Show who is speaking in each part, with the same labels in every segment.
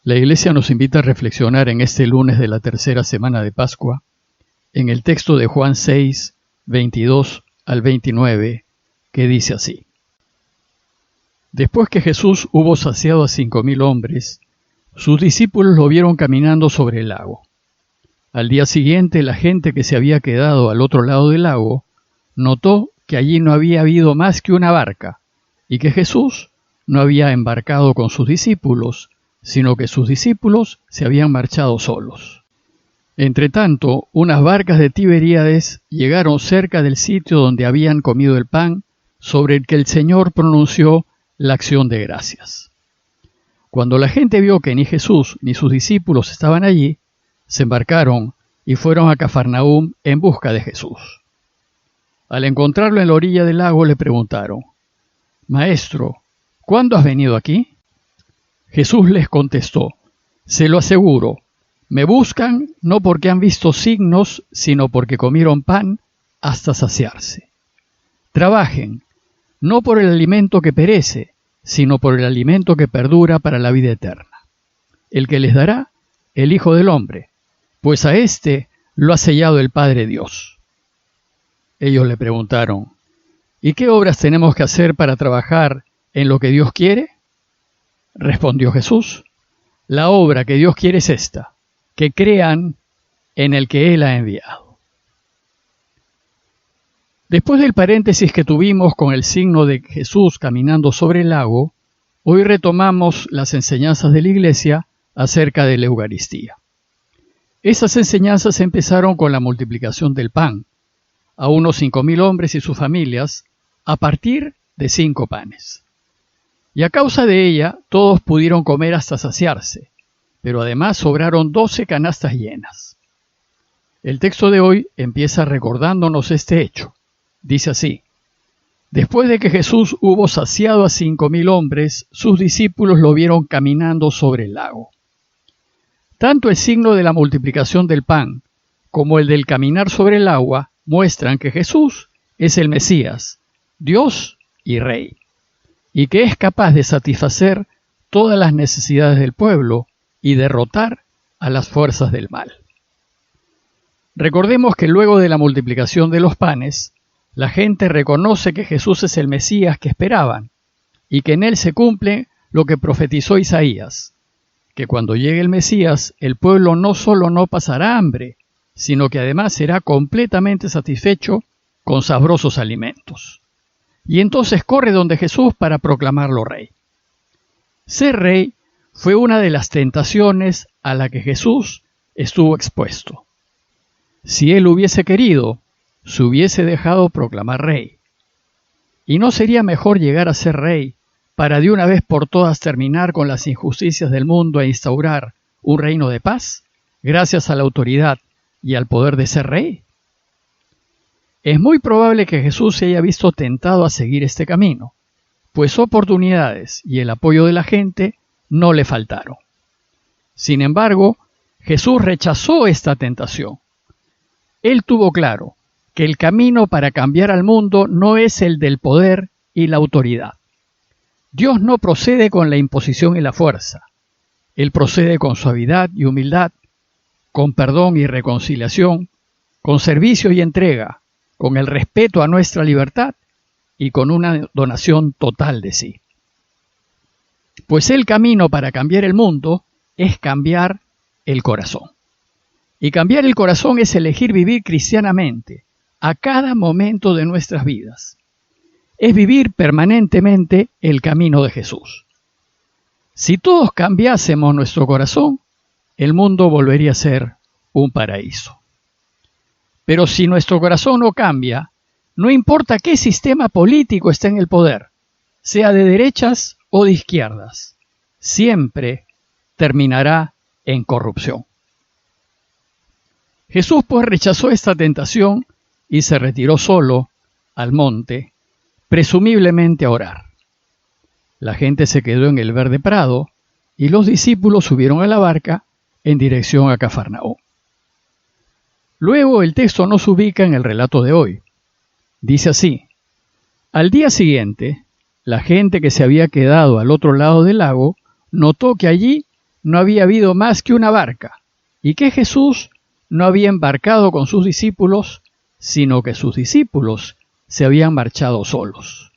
Speaker 1: La Iglesia nos invita a reflexionar en este lunes de la tercera semana de Pascua, en el texto de Juan 6, 22 al 29, que dice así. Después que Jesús hubo saciado a 5,000 hombres, sus discípulos lo vieron caminando sobre el lago. Al día siguiente, la gente que se había quedado al otro lado del lago notó que allí no había habido más que una barca y que Jesús no había embarcado con sus discípulos, sino que sus discípulos se habían marchado solos. Entretanto, unas barcas de Tiberíades llegaron cerca del sitio donde habían comido el pan sobre el que el Señor pronunció la acción de gracias. Cuando la gente vio que ni Jesús ni sus discípulos estaban allí, se embarcaron y fueron a Cafarnaúm en busca de Jesús. Al encontrarlo en la orilla del lago le preguntaron: «Maestro, ¿cuándo has venido aquí?» Jesús les contestó: «Se lo aseguro, me buscan no porque han visto signos, sino porque comieron pan hasta saciarse. Trabajen, no por el alimento que perece, sino por el alimento que perdura para la vida eterna, el que les dará el Hijo del Hombre, pues a éste lo ha sellado el Padre Dios». Ellos le preguntaron: «¿Y qué obras tenemos que hacer para trabajar en lo que Dios quiere?» Respondió Jesús: «La obra que Dios quiere es esta, que crean en el que Él ha enviado». Después del paréntesis que tuvimos con el signo de Jesús caminando sobre el lago, hoy retomamos las enseñanzas de la Iglesia acerca de la Eucaristía. Esas enseñanzas empezaron con la multiplicación del pan, a unos 5,000 hombres y sus familias, a partir de 5 panes. Y a causa de ella, todos pudieron comer hasta saciarse, pero además sobraron 12 canastas llenas. El texto de hoy empieza recordándonos este hecho. Dice así: después de que Jesús hubo saciado a 5,000 hombres, sus discípulos lo vieron caminando sobre el lago. Tanto el signo de la multiplicación del pan como el del caminar sobre el agua muestran que Jesús es el Mesías, Dios y Rey, y que es capaz de satisfacer todas las necesidades del pueblo y derrotar a las fuerzas del mal. Recordemos que luego de la multiplicación de los panes, la gente reconoce que Jesús es el Mesías que esperaban y que en él se cumple lo que profetizó Isaías, que cuando llegue el Mesías, el pueblo no solo no pasará hambre, sino que además será completamente satisfecho con sabrosos alimentos. Y entonces corre donde Jesús para proclamarlo rey. Ser rey fue una de las tentaciones a la que Jesús estuvo expuesto. Si él hubiese querido, se hubiese dejado proclamar rey. ¿Y no sería mejor llegar a ser rey para de una vez por todas terminar con las injusticias del mundo e instaurar un reino de paz, gracias a la autoridad y al poder de ser rey? Es muy probable que Jesús se haya visto tentado a seguir este camino, pues oportunidades y el apoyo de la gente no le faltaron. Sin embargo, Jesús rechazó esta tentación. Él tuvo claro que el camino para cambiar al mundo no es el del poder y la autoridad. Dios no procede con la imposición y la fuerza. Él procede con suavidad y humildad, con perdón y reconciliación, con servicio y entrega, con el respeto a nuestra libertad y con una donación total de sí. Pues el camino para cambiar el mundo es cambiar el corazón. Y cambiar el corazón es elegir vivir cristianamente a cada momento de nuestras vidas. Es vivir permanentemente el camino de Jesús. Si todos cambiásemos nuestro corazón, el mundo volvería a ser un paraíso. Pero si nuestro corazón no cambia, no importa qué sistema político esté en el poder, sea de derechas o de izquierdas, siempre terminará en corrupción. Jesús pues rechazó esta tentación y se retiró solo al monte, presumiblemente a orar. La gente se quedó en el verde prado y los discípulos subieron a la barca en dirección a Cafarnaúm. Luego el texto nos ubica en el relato de hoy. Dice así: al día siguiente, la gente que se había quedado al otro lado del lago notó que allí no había habido más que una barca, y que Jesús no había embarcado con sus discípulos, sino que sus discípulos se habían marchado solos.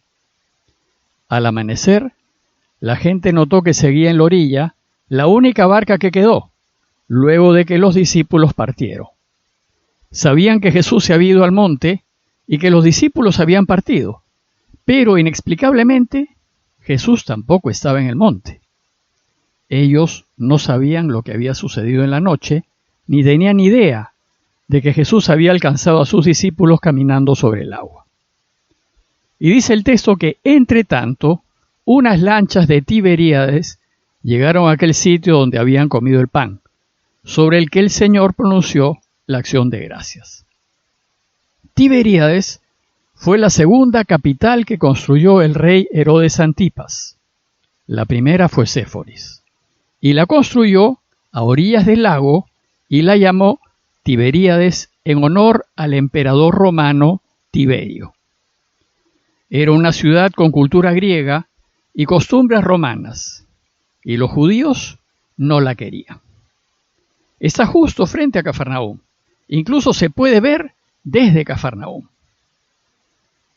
Speaker 1: Al amanecer, la gente notó que seguía en la orilla la única barca que quedó, luego de que los discípulos partieron. Sabían que Jesús se había ido al monte y que los discípulos habían partido, pero inexplicablemente Jesús tampoco estaba en el monte. Ellos no sabían lo que había sucedido en la noche, ni tenían idea de que Jesús había alcanzado a sus discípulos caminando sobre el agua. Y dice el texto que, entre tanto, unas lanchas de Tiberíades llegaron a aquel sitio donde habían comido el pan, sobre el que el Señor pronunció la acción de gracias. Tiberíades fue la segunda capital que construyó el rey Herodes Antipas. La primera fue Séforis, y la construyó a orillas del lago y la llamó Tiberíades en honor al emperador romano Tiberio. Era una ciudad con cultura griega y costumbres romanas, y los judíos no la querían. Está justo frente a Cafarnaúm. Incluso se puede ver desde Cafarnaúm.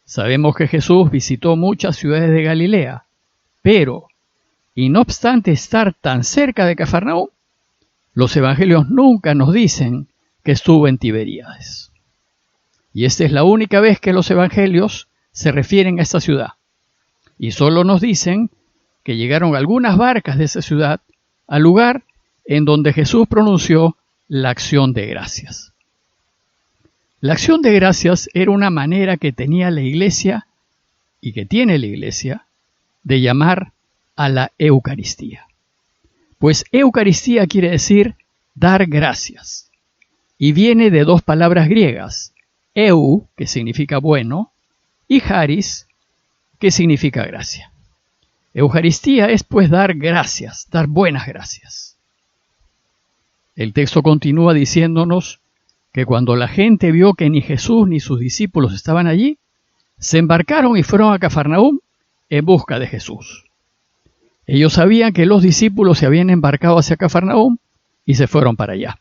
Speaker 1: Sabemos que Jesús visitó muchas ciudades de Galilea, pero, y no obstante estar tan cerca de Cafarnaúm, los evangelios nunca nos dicen que estuvo en Tiberíades. Y esta es la única vez que los evangelios se refieren a esta ciudad. Y solo nos dicen que llegaron algunas barcas de esa ciudad al lugar en donde Jesús pronunció la acción de gracias. La acción de gracias era una manera que tenía la Iglesia, y que tiene la Iglesia, de llamar a la Eucaristía. Pues Eucaristía quiere decir dar gracias, y viene de dos palabras griegas, eu, que significa bueno, y charis, que significa gracia. Eucaristía es pues dar gracias, dar buenas gracias. El texto continúa diciéndonos que cuando la gente vio que ni Jesús ni sus discípulos estaban allí, se embarcaron y fueron a Cafarnaúm en busca de Jesús. Ellos sabían que los discípulos se habían embarcado hacia Cafarnaúm y se fueron para allá.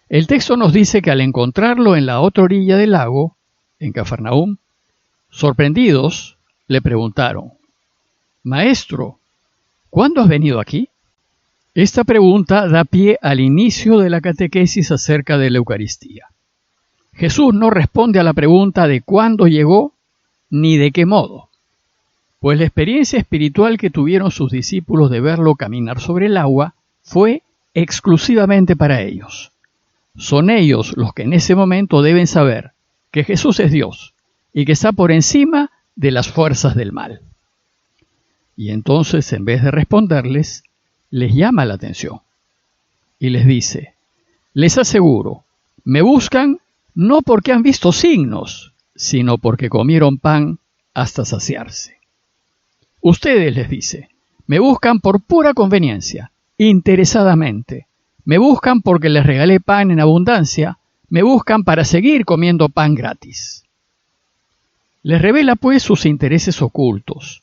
Speaker 1: El texto nos dice que al encontrarlo en la otra orilla del lago, en Cafarnaúm, sorprendidos, le preguntaron: «Maestro, ¿cuándo has venido aquí?». Esta pregunta da pie al inicio de la catequesis acerca de la Eucaristía. Jesús no responde a la pregunta de cuándo llegó ni de qué modo, pues la experiencia espiritual que tuvieron sus discípulos de verlo caminar sobre el agua fue exclusivamente para ellos. Son ellos los que en ese momento deben saber que Jesús es Dios y que está por encima de las fuerzas del mal. Y entonces, en vez de responderles, les llama la atención y les dice: «Les aseguro, me buscan no porque han visto signos, sino porque comieron pan hasta saciarse». Ustedes, les dice, me buscan por pura conveniencia, interesadamente. Me buscan porque les regalé pan en abundancia, me buscan para seguir comiendo pan gratis. Les revela pues sus intereses ocultos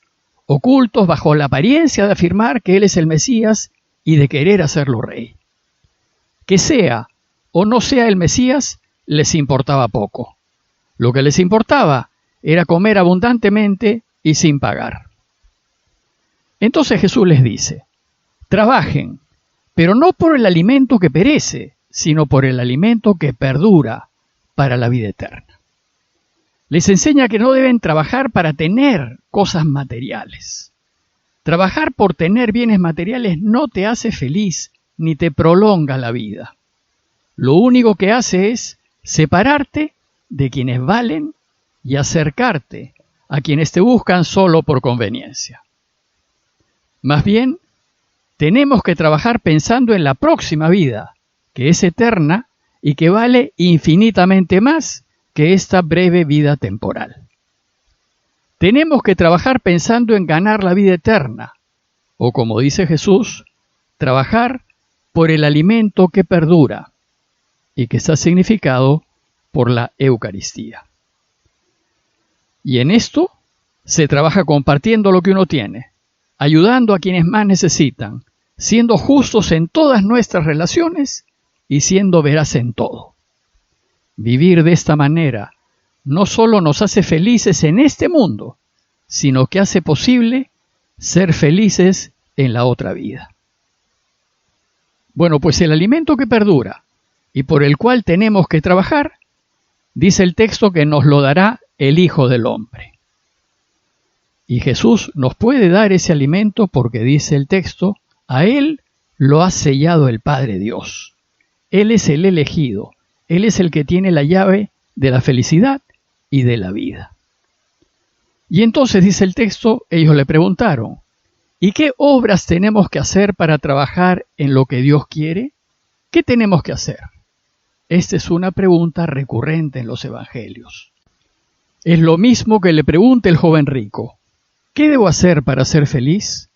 Speaker 1: bajo la apariencia de afirmar que Él es el Mesías y de querer hacerlo rey. Que sea o no sea el Mesías, les importaba poco. Lo que les importaba era comer abundantemente y sin pagar. Entonces Jesús les dice: trabajen, pero no por el alimento que perece, sino por el alimento que perdura para la vida eterna. Les enseña que no deben trabajar para tener cosas materiales. Trabajar por tener bienes materiales no te hace feliz ni te prolonga la vida. Lo único que hace es separarte de quienes valen y acercarte a quienes te buscan solo por conveniencia. Más bien, tenemos que trabajar pensando en la próxima vida, que es eterna y que vale infinitamente más que esta breve vida temporal. Tenemos que trabajar pensando en ganar la vida eterna, o como dice Jesús, trabajar por el alimento que perdura y que está significado por la Eucaristía. Y en esto se trabaja compartiendo lo que uno tiene, ayudando a quienes más necesitan, siendo justos en todas nuestras relaciones y siendo veraz en todo. Vivir de esta manera no solo nos hace felices en este mundo, sino que hace posible ser felices en la otra vida. Bueno, pues el alimento que perdura y por el cual tenemos que trabajar, dice el texto que nos lo dará el Hijo del Hombre. Y Jesús nos puede dar ese alimento porque dice el texto, a Él lo ha sellado el Padre Dios. Él es el elegido, Él es el que tiene la llave de la felicidad y de la vida. Y entonces dice el texto, ellos le preguntaron, ¿y qué obras tenemos que hacer para trabajar en lo que Dios quiere? ¿Qué tenemos que hacer? Esta es una pregunta recurrente en los evangelios. Es lo mismo que le pregunta el joven rico. ¿Qué debo hacer para ser feliz?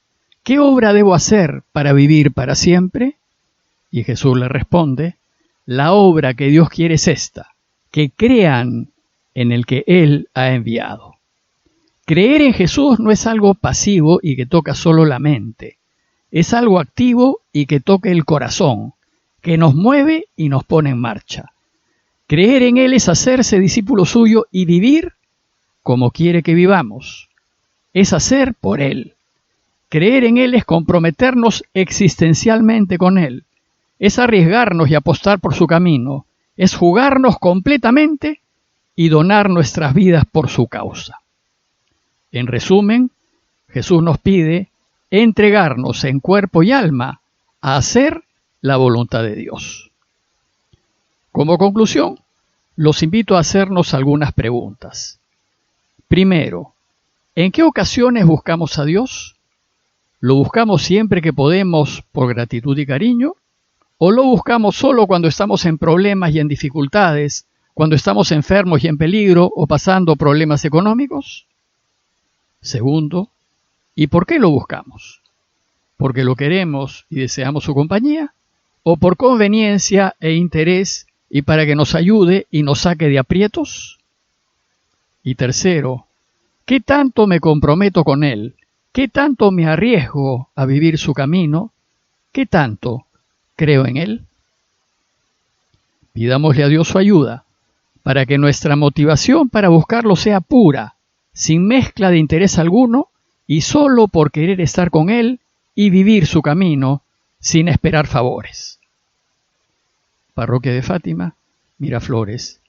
Speaker 1: ¿Qué obra debo hacer para vivir para siempre? Y Jesús le responde, la obra que Dios quiere es esta, que crean en el que Él ha enviado. Creer en Jesús no es algo pasivo y que toca solo la mente. Es algo activo y que toca el corazón, que nos mueve y nos pone en marcha. Creer en Él es hacerse discípulo suyo y vivir como quiere que vivamos. Es hacer por Él. Creer en Él es comprometernos existencialmente con Él. Es arriesgarnos y apostar por su camino. Es jugarnos completamente y donar nuestras vidas por su causa. En resumen, Jesús nos pide entregarnos en cuerpo y alma a hacer la voluntad de Dios. Como conclusión, los invito a hacernos algunas preguntas. Primero, ¿en qué ocasiones buscamos a Dios? ¿Lo buscamos siempre que podemos por gratitud y cariño? ¿O lo buscamos solo cuando estamos en problemas y en dificultades, cuando estamos enfermos y en peligro o pasando problemas económicos? Segundo, ¿y por qué lo buscamos? ¿Porque lo queremos y deseamos su compañía? ¿O por conveniencia e interés y para que nos ayude y nos saque de aprietos? Y tercero, ¿qué tanto me comprometo con Él? ¿Qué tanto me arriesgo a vivir su camino? ¿Qué tanto creo en Él? Pidámosle a Dios su ayuda para que nuestra motivación para buscarlo sea pura, sin mezcla de interés alguno y solo por querer estar con Él y vivir su camino sin esperar favores. Parroquia de Fátima, Miraflores,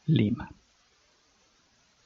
Speaker 1: Lima.